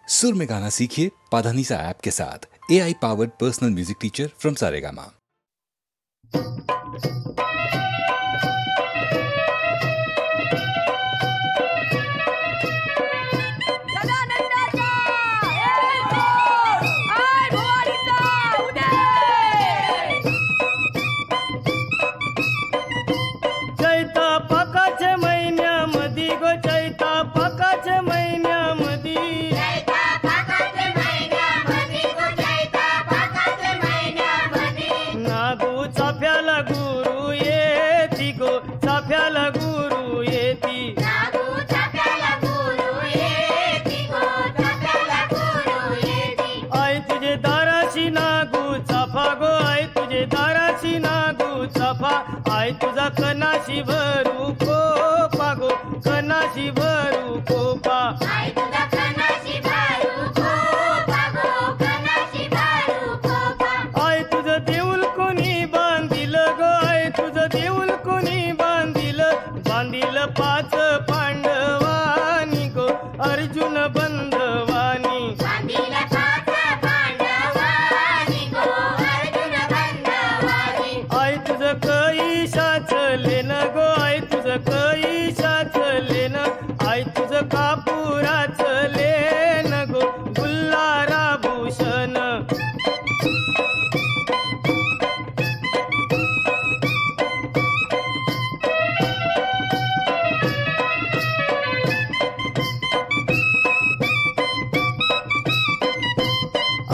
सुर में गाना सीखिए पाधानीसा ऐप के साथ। AI powered personal music teacher from Saregama. आई तुझा कनाशी भरू कोपा गो, कनाशी भरू कोपा, आई तुझा कनाशी भरू कोपा गो, कनाशी भरू कोपा, आई तुझं देऊळ कोणी बांधिल गो, आई तुझं देऊळ कोणी बांधिल, बांधिल पाच पांडवानी गो, अर्जुन बंधवानी, बांधिल पाच पांडवानी गो, अर्जुन बंधवानी, आई तुझं कैशाच लेन गो, आई तुझं कैशाच लेन, आई तुझं कापुराच लेन गो, गुल्हारा भूषण,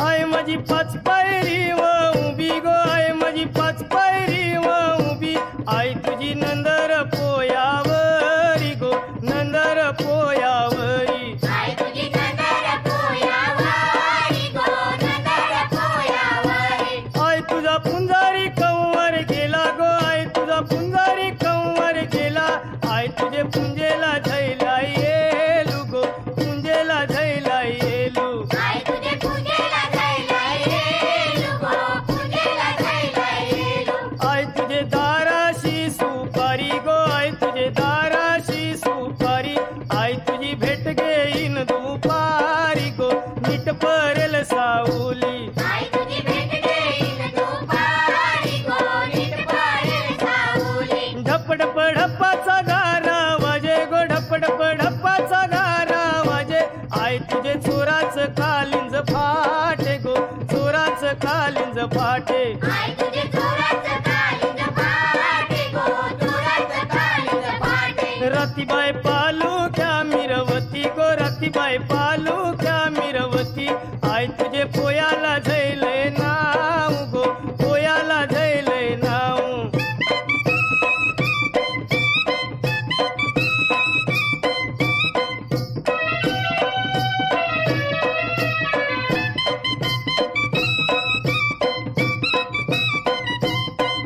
आई माझी पाच पायरी व उभी गो, आई माझी पाच पायरी व उभी, आई तुझी नंदर पोयावरी गो, नंदर पोयावरी, आई तुझी नंदर पोयावरी गो, नंदर पोयावरी, आई तुझा पुंजारी कंवर गेला गो, आई तुझा पुंजारी कंवर गेला, आई तुझे पुंजेला झैला येलू गो, पुंजेला झैला येलू, आई तुझे पुंजेला झैला येलू गो, पुंजेला झैला येलू, आई तुझे दाराशी सुपारी गो, आई तुझे दाराशी सुपारी, आई तुझी भेट घेईन दुपारी गो, नीट परेल सावली, आई तुझी भेट घेईन दुपारी गो, नीट परेल सावली, ढपढप ढप्पाचा गारा वाजे गो, ढपढप ढप्पाचा गारा वाजे, आई तुझे चोराच कालिंज फाटे गो, चोराच कालिंज फाटे, आई तुझे चोराच कालिंज फाटे गो, चोराच कालिंज फाटे, रतीबाई पालुक्या मिरवती गो, रतीबाई पालुक्या मिरवती, आई तुझे पोयाला झैले नाव गो, पोयाला झैले नाव,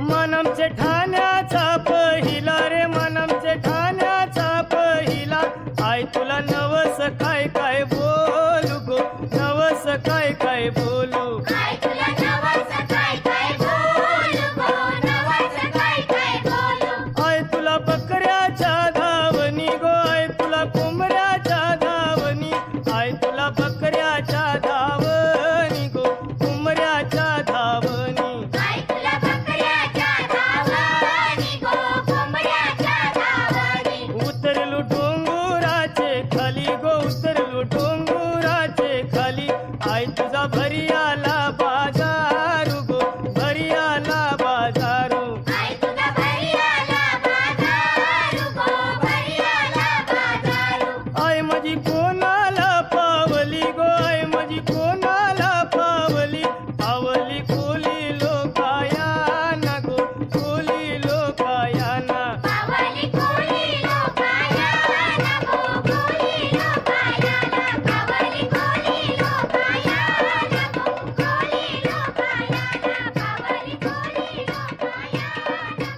मनमचे ठाण्याचा पहिला रे, मनमचे ठाण्याचा पहिला, आई तुला नवस काय काय बोलू गो, नवस काय काय बोलू, आई तुला नवस काय काय बोलू गो, नवस काय काय बोलू, आई तुला बकऱ्याच्या धावणी गो, आई तुला कोंबड्याच्या धावणी, आई तुला बकऱ्याच्या धावणी गो, कोंबड्याच्या धावणी, आई तुला बकऱ्याच्या धावणी गो, कोंबड्याच्या धावणी, उतरलू डोंगराचे खाली गो, उतरलू डोंगराचे खाली, आई तुझा भरी आला बाजारू गो, भरी आला बाजारू, आई तुझा भरी आला बाजारू गो, भरी आला बाजारू, आई माझी कोणाला पावली गो, आई माझी कोणाला पावली, पावली कोली लोकायाना गो, कोली लोकायाना, पावली कोली लोकायाना गो, कोली लोकायाना, पावली कोली लोकायाना गो, कोली लोकायाना, पावली कोली लोकायाना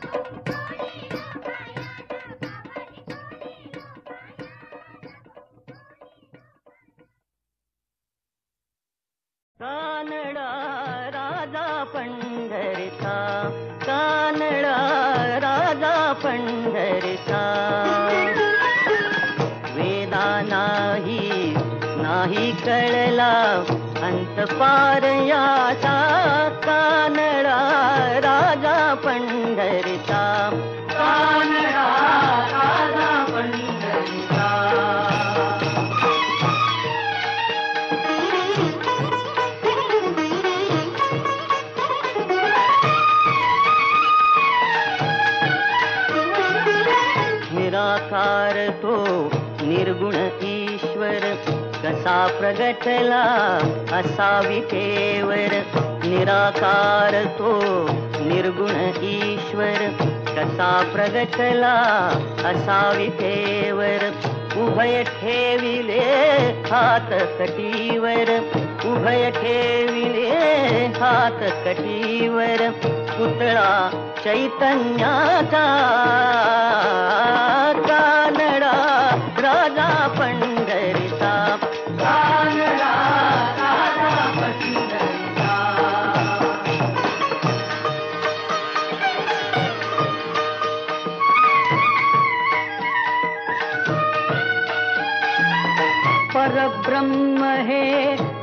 गो, कोली कानडा राजा पंढरीचा, कानडा राजा पंढरीचा, वेदा नाही कळला अंत पार याचा कानडा राजा पंढरीचा कानडा राजा पंढरीचा निराकार तो निर्गुण ईश्वर कसा प्रगटला असा विटेवर निराकार तो निर्गुण ईश्वर कसा प्रगटला असा विटेवर उभय ठेविले हात कटीवर उभय ठेविले हात कटीवर पुतळा चैतन्याचा कानडा राजा पंढरीचा कानडा राजा पंढरीचा परब्रह्म हे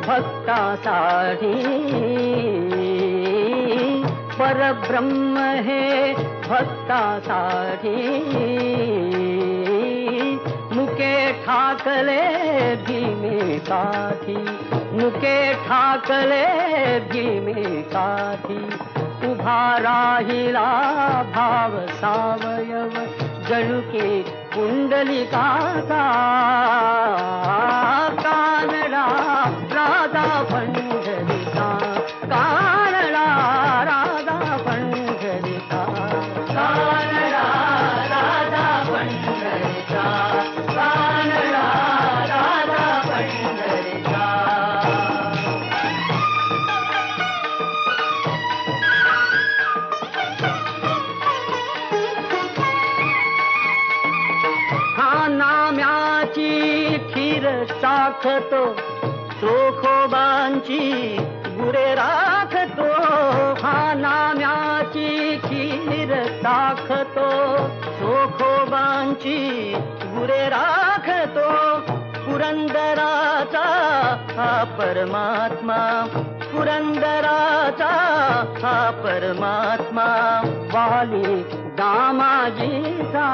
भक्तासाठी परब्रह्म हे भक्तासाठी मुके ठाकले भीमेकाठी मुके ठाकले भीमेकाठी उभा राहिला भाव सावयव जणुके कुंडलिकाचा कानडा राजा पंढरीचा कानडा राजा पंढरीचा कानडा राजा पंढरीचा कानडा राजा पंढरीचा हा नाम्याची खीर साखतो चोखोबांची गुरे राखतो हा नाम्याची खीर साखतो चोखोबांची गुरे राखतो पुरंदराचा हा परमात्मा पुरंदराचा हा परमात्मा वाली दामाजीचा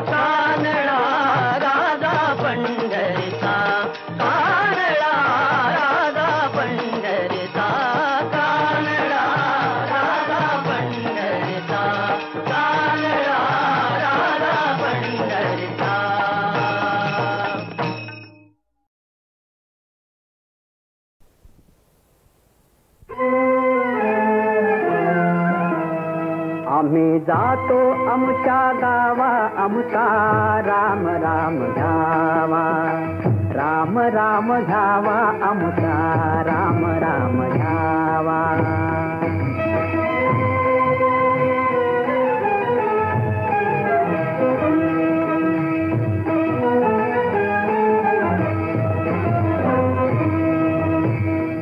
कानडा राजा पंढरीचा कानडा राजा पंढरीचा कानडा राजा पंढरीचा कानडा राजा पंढरीचा आम्ही जातो आमच्या गावा आमचा राम राम घ्यावा राम राम घ्यावा आमचा राम राम घ्यावा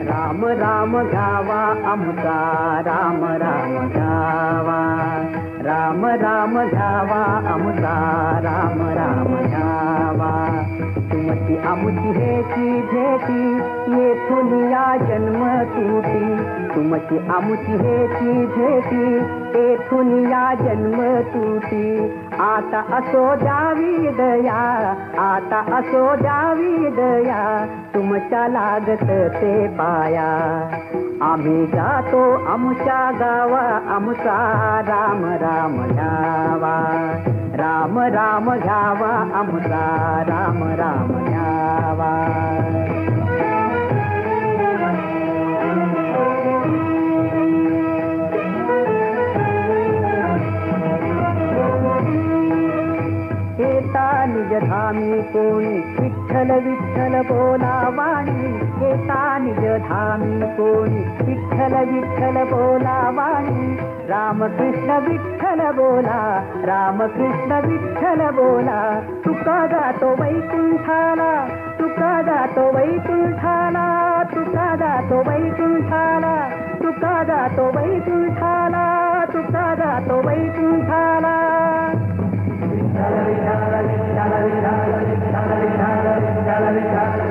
राम राम घ्यावा आमचा राम राम घ्यावा राम राम घ्यावा आमचा राम राम घ्यावा तुमची आमची हेची भेटी येथून या जन्म तुटी तुमची आमची हेची भेटी येथून या जन्म तुटी आता असो द्यावी दया आता असो द्यावी दया तुमच्या लागत ते पाया आम्ही जातो आमच्या गावा आमचा राम राम घ्यावा राम राम घ्यावा आमचा राम राम घ्यावा निज धामी कोणी विठ्ठल विठ्ठल बोला वाणी येता निज धामी कोणी विठ्ठल विठ्ठल बोला वाणी रामकृष्ण विठ्ठल बोला रामकृष्ण विठ्ठल बोला तुका जातो वैकुंठाला तुका जातो वैकुंठाला तुका जातो वैकुंठाला तुका जातो वैकुंठाला तुका जातो वैकुंठाला विठ्ठल विठ्ठल विठ्ठल विठ्ठल विठ्ठल विठ्ठल विठ्ठल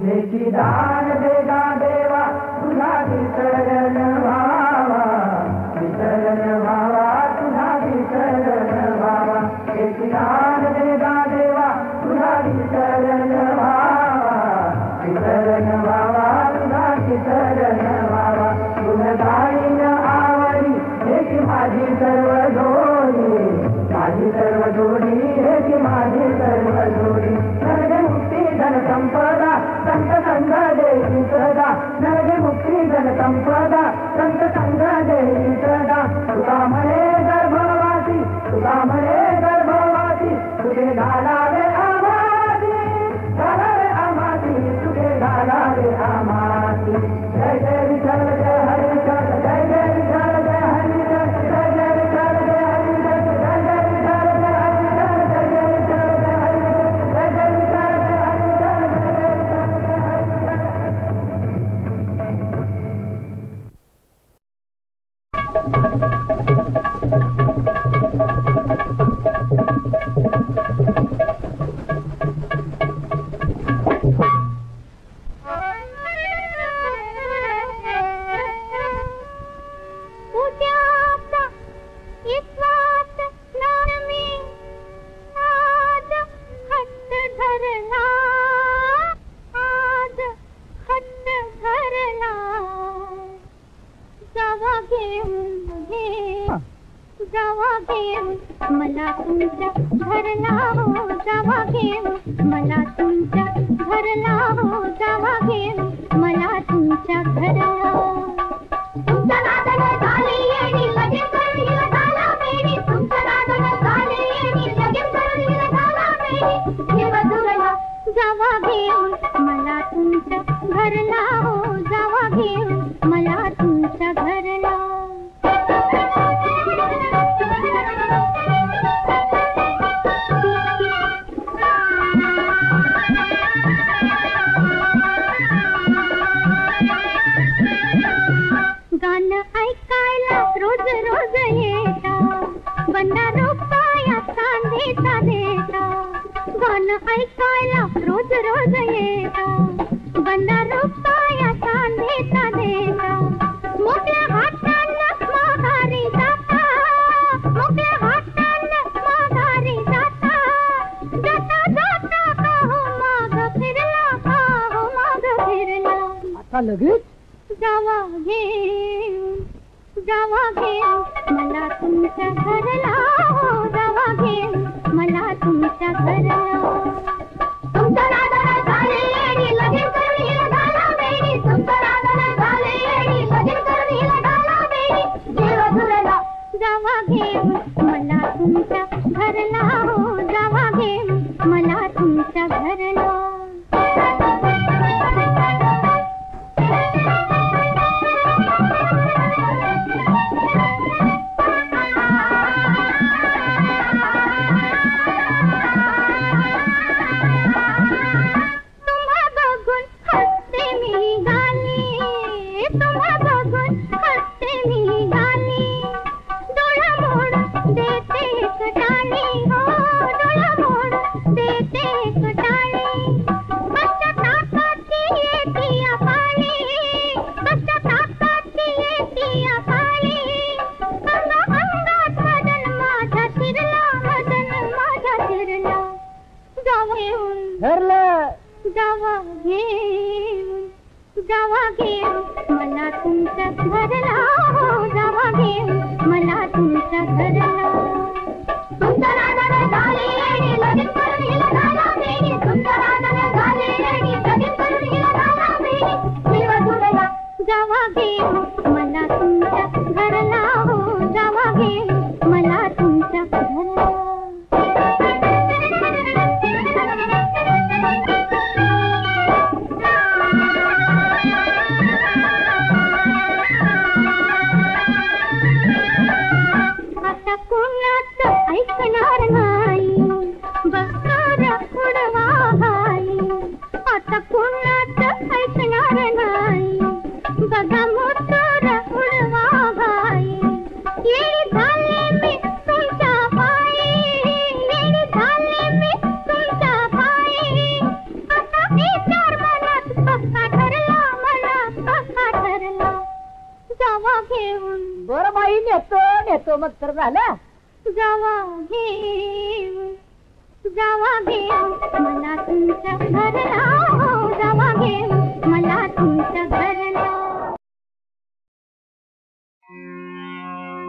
याची दान देगा देवा तुझा विसरण व्हावा, विसरण व्हावा तुझा विसरण व्हावा. याची दान देगा देवा तुझा विसरण व्हावा, विसरण व्हावा तुझा विसरण व्हावा. तुझ गाईन आवडी याची माझी सर्व जोडी, माझी सर्व जोडी याची माझी सर्व जोडी. नरगे मुक्ती धन संपदा संत संग देवी सदा, नरगे मुक्ती धन संपदा संत संग देवी सदा. तुला म्हणे गर्भवासी, तुला म्हणे गर्भवासी, तुझे घालावे आमाती, घालावे आमाती, तुझे घालावे आमाती. जय जय विठ्ठल जय हरी विठ्ठल, जय जय विठ्ठल जय हरी विठ्ठल, जय जय विठ्ठल जय हरी विठ्ठल, जय जय विठ्ठल जय हरी विठ्ठल, जय जय विठ्ठल जय हरी विठ्ठल, जय जय विठ्ठल जय हरी मला तुमच्या घरला हो जावा घेऊन, मला तुमच्या घरला हो जावा घेऊन, मला तुमच्या घरला. तुमच्या नादाने झाले येडी लगेच करून झाला मेडी, तुमच्या नादाने झाले येडी लगेच करून झाला मेडी. देवधुरला जावा घेऊन, मला तुमच्या घरला हो जावा घेऊन, मला तुमच्या घरला. गाणं ऐकायला रोज रोज येता, बंदा रुपया चांदीचा देता. गाणं ऐकायला रोज रोज येता, बंदा रुपया चांदीचा देता. मोठ्या हातानं माघारी जाता, मोठ्या हातानं माघारी जाता. जाता जाता का हो माग फिरला, का हो माग फिरला. आता लगेच जावा घेऊन, जावा घेऊन, मला तुमच्या घरला हो जावा घेऊन, मला तुमच्या घरला. तुमच्या नादाने झाले येडी लगेच करून झाला मेडी, तुमच्या नादाने झाले येडी लगेच करून झाला मेडी. देवधुरला जावा घेऊन, मला तुमच्या घरला हो जावा घेऊन, मला तुमच्या घरला. जावा घेऊन, जावा घेऊन, मला तुमच्या घरला हो जावा घेऊन, मला तुमच्या घरला. तुमच्या नादाने झाले येडी लगेच करून झाला मेडी, तुमच्या नादाने झाले येडी लगेच करून झाला मेडी. देवधुरला जावा घेऊन, मला तुमच्या घरला हो जावा घेऊन, मला तुमच्या घरला. आता कोणाचं ऐकणार नाही, बसणारा उडवा हाई. आता कोणाचं ऐकणार नाही, बघा मोठा उडवा जावा घेऊन. बरं बाई, नेतो नेतो मग तर झालं. जावा घेऊन जावा घेऊन मला तुमच्या घरला. जावा घेऊन मला तुमच्या घरला.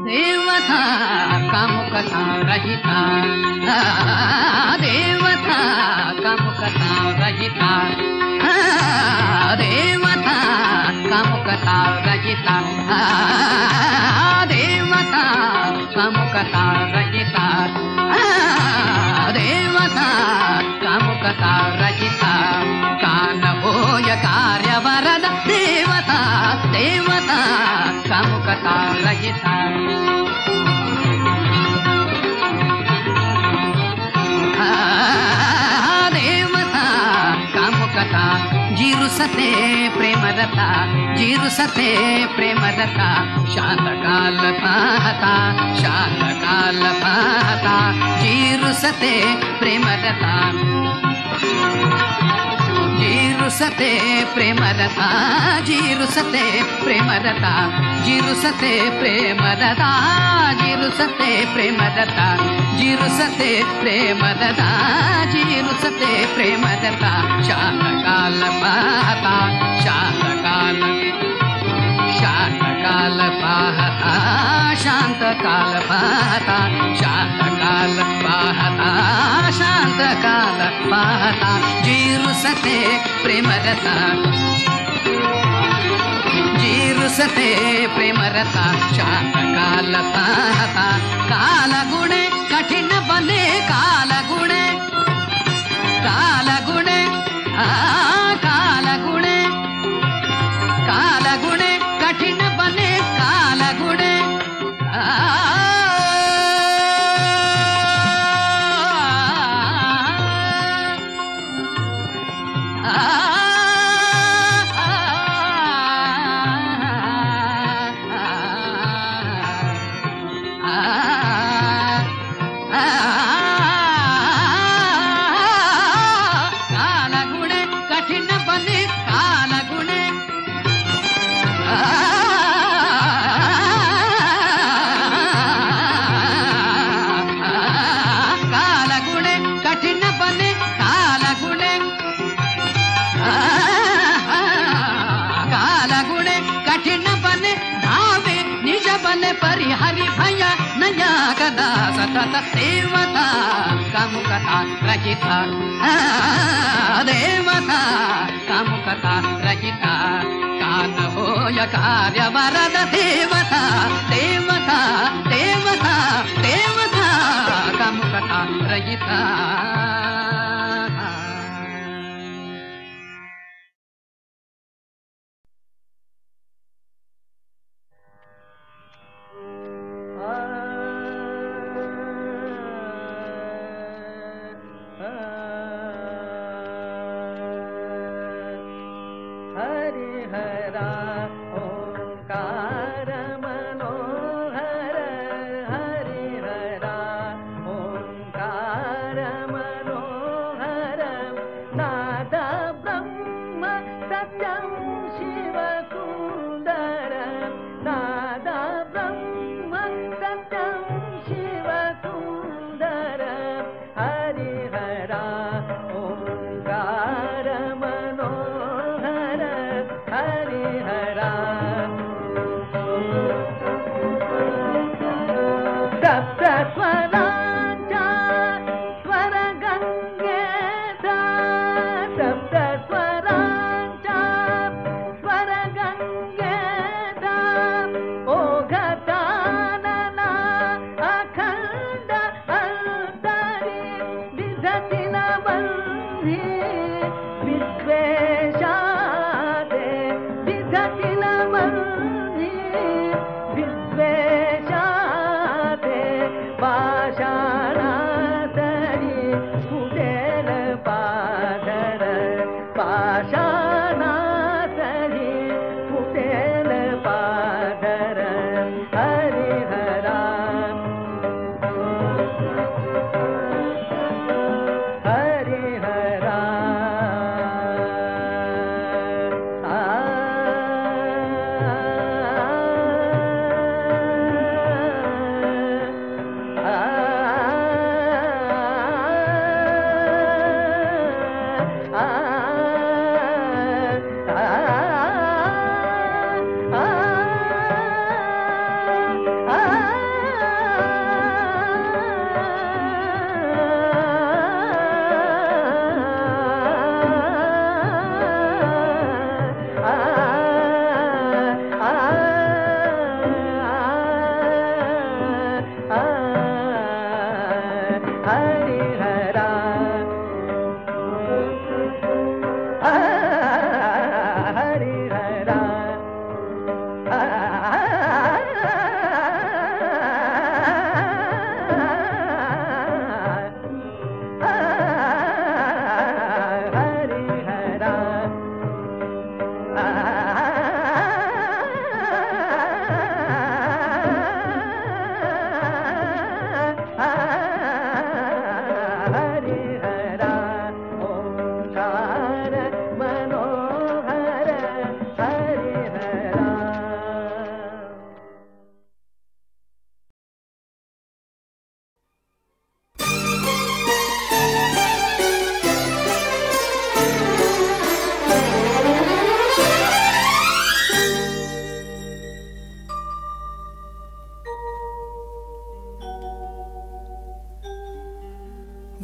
देवता कामुकता रहिता, देवता कामुकता रहिता, देवता कामुकता रहिता, देवता कामुकता रहिता, देवता कामुकता रहिता. कान होय कार्यवरद देवता, देवता कामुकता रहिता. देवता कामुकता जिरुसते प्रेमरता, जिरुसते प्रेमरता. शांतकाल पाहता, शांतकाल पाहता, जिरुसते प्रेमरता, जिरुसते प्रेमरता, जिरुसते प्रेमरता, जिरुसते प्रेमरता, जिरुसते प्रेमरता, जिरुसते प्रेमरता, जिरुसते प्रेमरता. शांतकाल पाहता, शांतकाल, शांतकाल पाहता, शांतकाल पाहता, शांतकाल पाहता, शांतकाल पाहता. जिरुसते प्रेमरता, जिरुसते प्रेमरता. शांतकाल पाहता. कालगुणे कठिण बने, कालगुणे, कालगुणे, कालगुणे, कालगुणे कठिण बने, कालगुणे. कालगुणे कठिण बने, कालगुणे. कालगुणे कठिण बने, कालगुणे. कालगुणे कठिण बने, भावे निज बने परिहरि भया नया कदा सतत. देवता कामुकता रहिता, देवता कामुकता रहिता. कान होय कार्यवरद देवता, देवता, देवता, देवता कामुकता रहिता. हरिहरा ओंकार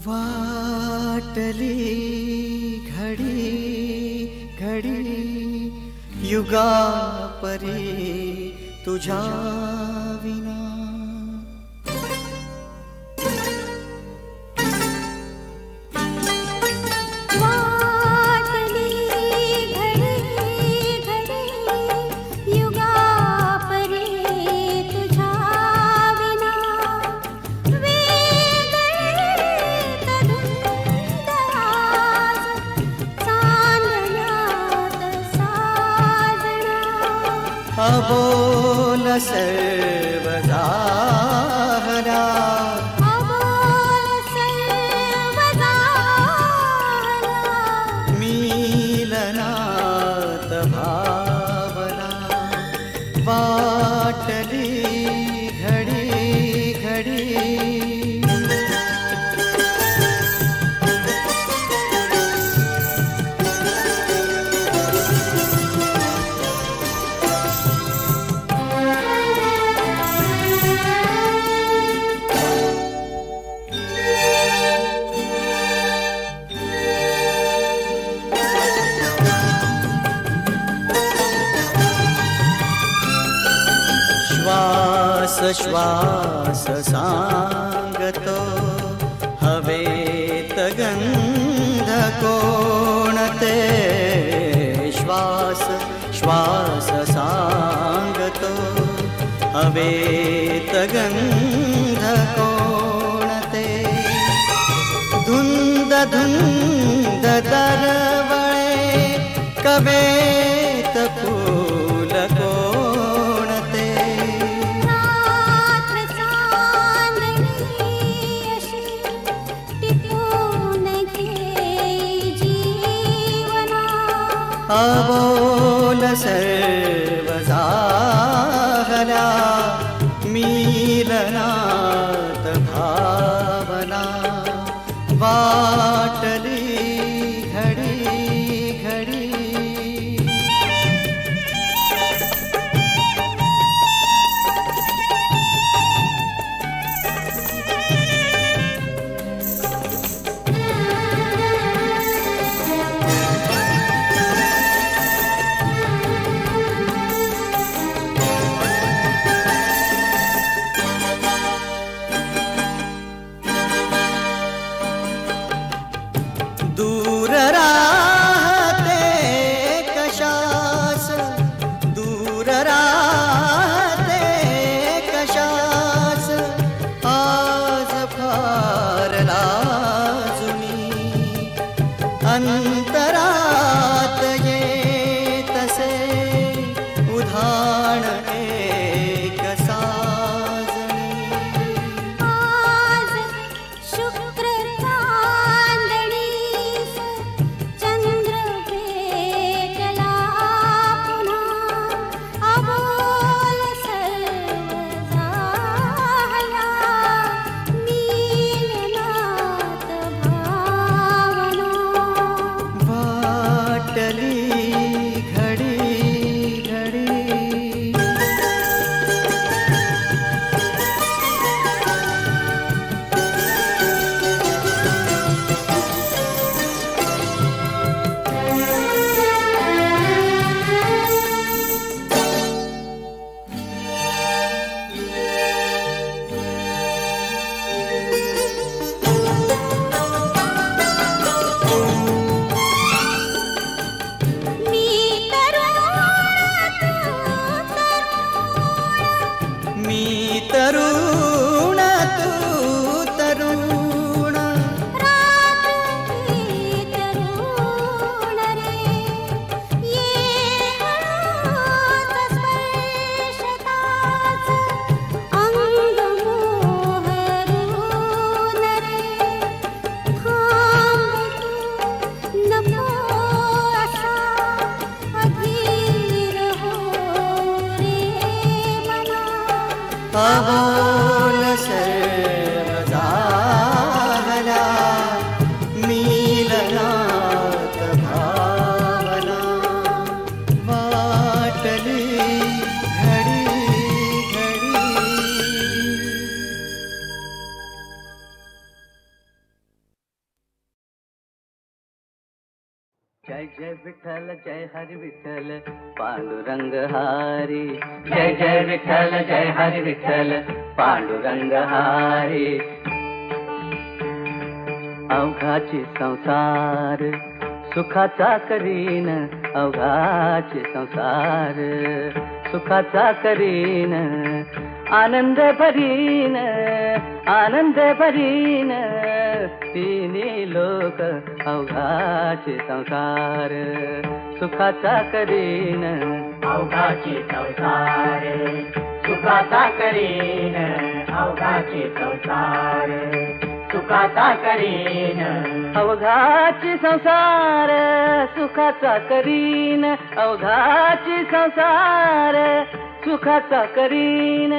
वाटली घडी घडी युगा परी तुझ्या विना अबोल सर्व झाला मिलनात भावना वाटली घडी घडी श्वास श्वास सांगतो हवेत गंध कोणते श्वास श्वास सांगतो हवेत गंध कोणते धुंद धुंद दरवळे कवेत फूल कोणते अबोल सर्व झाला मिलनात भावना वाटली घडी घडी दूर राहते कशास दूर राहते कशास आज फार लाजुनी अंतरात येतसे उधाण एक साजणी तरुण तू तरुण अबोल सर्व झाला मिलनात भावना वाटली घडी घडी जय जय विठ्ठल जय हरि विठ्ठल पांडुरंग हारी जय जय विठ्ठल जय हरि विठ्ठल पांडुरंग हारी अवघाची संसार सुखाचा करीन अवघाची संसार सुखाचा करीन आनंद भरीन तिन्ही लोक अवघाचे संसार सुखाचा करीन अवघाची संसार सुखाचा करीन अवघाची संसार सुखाचा करीन अवघाची संसार सुखाचा करीन अवघाची संसार सुखाचा करीन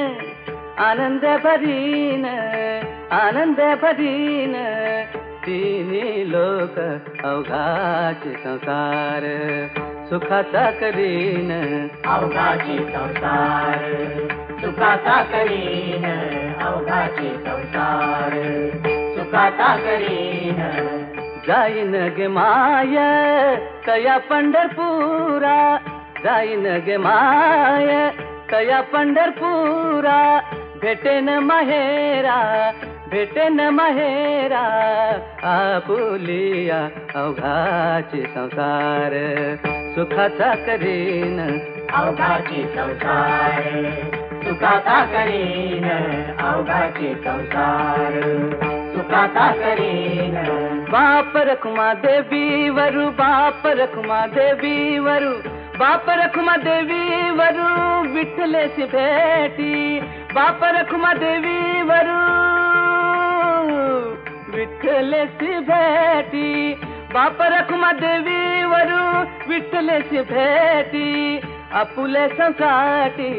आनंद भरीन तिन्ही लोक अवघाची संसार सुखाचा करीन अवघाची संसार सुखाचा करीन अवघाची संसार सुखाचा करीन जाईन गे माय तया पंढरपुरा जाईन गे माय तया पंढरपुरा भेटेन माहेरा आपुलिया अवघाची संसार सुखाचा करीन अवघाची संसार सुखाचा करीन अवघाची संसार सुखाचा करीन बाप रखुमा देवी वरु बाप रखुमा देवी वरु बाप रखुमा देवी वरु विठ्ठलेची भेटी बाप रखुमा देवी वरु विठ्ठलेची भेटी बाप रखुमा देवी वरु विठ्ठलेची भेटी आपुले संसाटी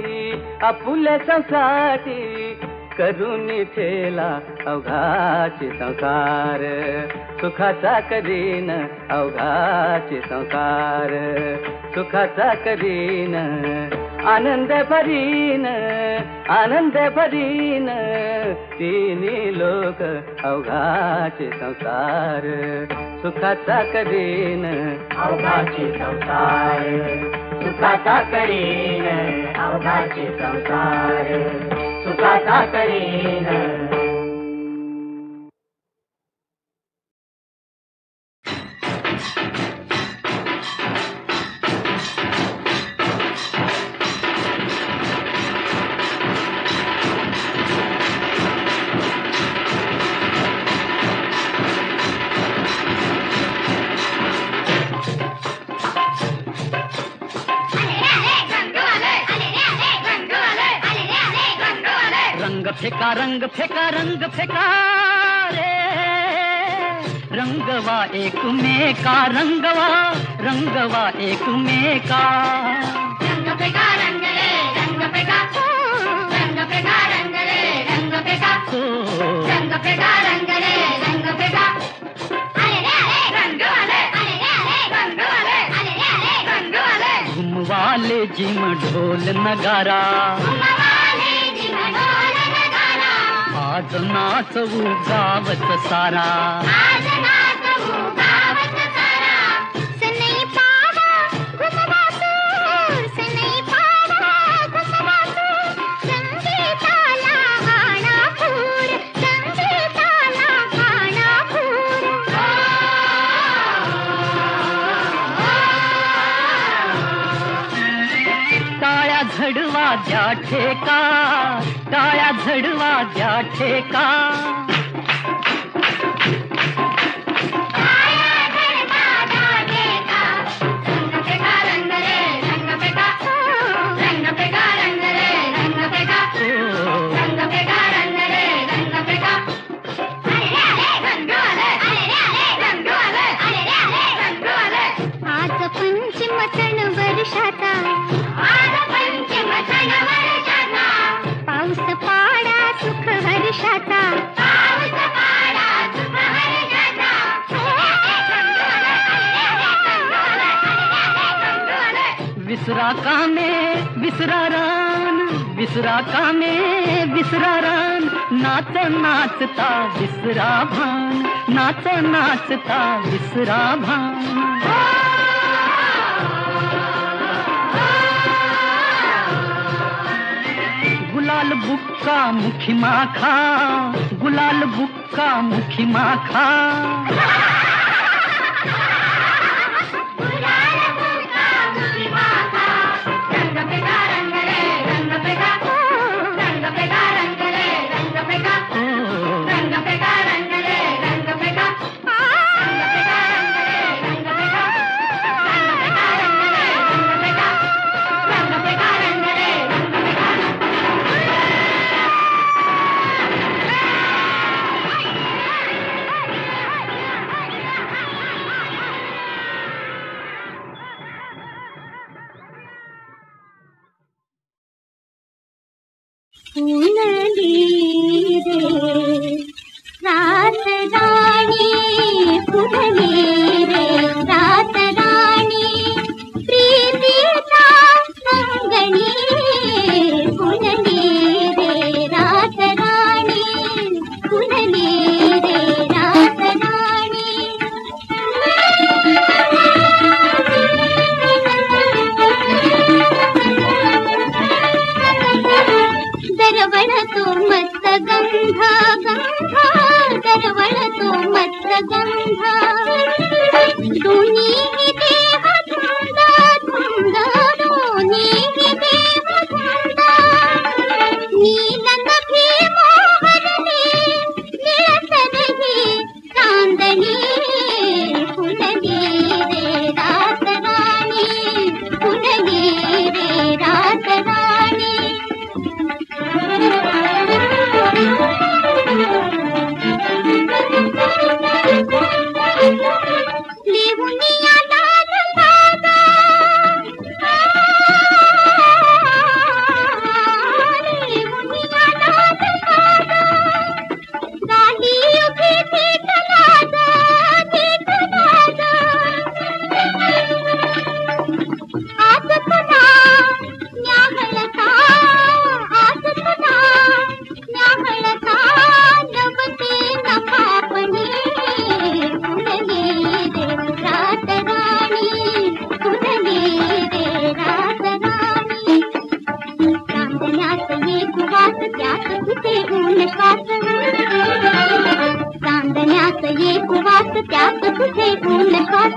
करून ठेला अवघाची संसार सुखाचा करीन अवघाची संसार सुखाचा करीन आनंद भरीन तिन्ही लोक अवघाची संसार सुखाचा करीन अवघाची संसार सुखाचा करीन अवघाची संसार सुखाचा करीन रंग फेका रे रंगवा एक मेका रंगवा एक मेका रंग फेका रंग रे रंग फेका रंग फेका रंग रे रंग फेका रंग फेका रंग रे रंग फेका अरे रंग वाले अरे रंग वाले अरे रंग वाले घुम वाले जिम ढोल नगारा आज नाचवू गावत सारा सनई पावा घुमवासूर सनई पावा घुमवासूर संगीताला गाणापूर संगीताला गाणापूर टाळ्या झडवा द्या ठेका टाळ्या झडवा द्या ठेका आज पंचम सण वर्षाचा पाऊस पाडा सुख हर्षाचा विसरा कामे विसरा कामे विसरा रान नाच नाचता विसरा भान नाच नाचता विसरा भान गुलाल बुक्का मुखी माखा, गुलाल बुक्का मुखी माखा. रात राणी फुलली रे रात राणी प्रीतीचा अंगणी फुलली रे रात राणी फुलली रे रात राणी. दरवळ तो मस्त गंधा गंधा दरवळ तो मस्त गंधा दोन्ही देह धुंदा धुंदा दोन्ही देह धुंदा नीलंग भीमो हरली निळसरही चांदणी फुलली रे रात राणी फुलली रे रात राणी. लिहुनिया लाल सागा लिहुनिया लाल सागा गाली उभी थीट लागा आज तुला न्याहळता आज तुला न्याहळता नवते नमापणी फुलली रे रात राणी फुलली रे रात राणी. चांदण्यात एक वास त्यात तुझे ऊन कास चांदण्यात एक वास त्यात तुझे ऊन कास